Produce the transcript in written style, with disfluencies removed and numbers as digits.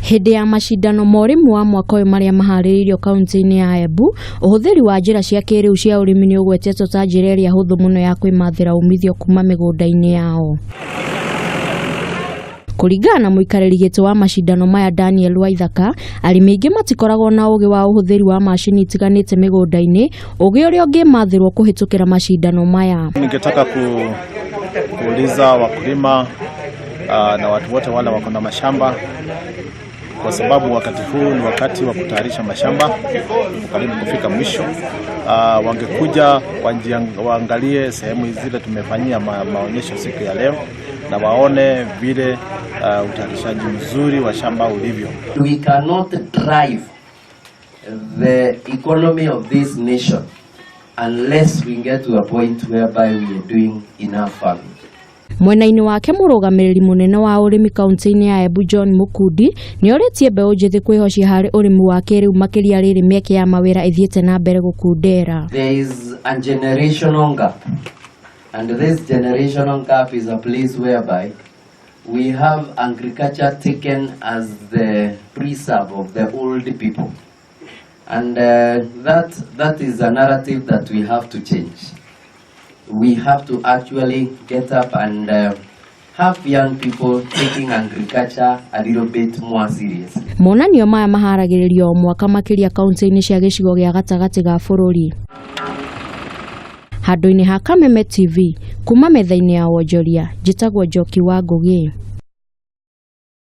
Hĩndĩ ya macindano ma ũrĩmi wa mwaka ũyũ marĩa maharĩrĩirio kaunti-inĩ ya Embu, ũhũthĩri wa njĩra cia kĩĩrĩu cia ũrĩmi nĩ ũgwetetwo ta njĩra ĩrĩa hũthũ mũno ya kwimathira umithio kuma mĩgũnda-inĩ yao. Kũringana na mũikarĩri gĩtĩ wa macindano maya Daniel Waithaka, arĩmi aingĩ matikoragwo na ũgĩ wa ũhũthĩri wa macini itiganĩte mĩgũnda-inĩ, ũgĩ ũrĩa ũngĩmathirwo kũhĩtũkĩra macindano maya. Ningetaka kuuliza wakulima na watu wote wale wako na mashamba, kwa sababu wakati huu ni wakati wa kutayarisha mashamba karibu kufika mwisho. Wangekuja waangalie sehemu zile tumefanyia maonyesho siku ya leo na waone vile utayarishaji mzuri wa shamba ulivyo. We cannot drive the economy of this nation unless we get to a point whereby we are doing enough farming. Mwena-inĩ wake mũrũgamĩrĩri mũnene wa ũrĩmi kaunti-inĩ ya Embu John Mukundi nĩ orĩtie mbeũ njĩthĩ kwĩhocia harĩ ũrĩmi wa kĩĩrĩu makĩria rĩrĩ mĩeke ya mawĩra ĩthiĩte na mbere gũkundera. There is a generational gap, and this generational gap is a place whereby we have agriculture taken as the preserve of the old people, and that is a narrative that we have to change. We have to actually get up and have young people taking agriculture a little bit more seriously. Monanio maya maharagĩrĩrio o mwaka makĩria kaunti-inĩ cia gĩcigo gĩa gatagatĩ ga bũrũri. Handũ-inĩ ha Kameme TV, kuma metha-inĩ ya wonjoria, njĩtagwo Njoki wa Ngũgĩ.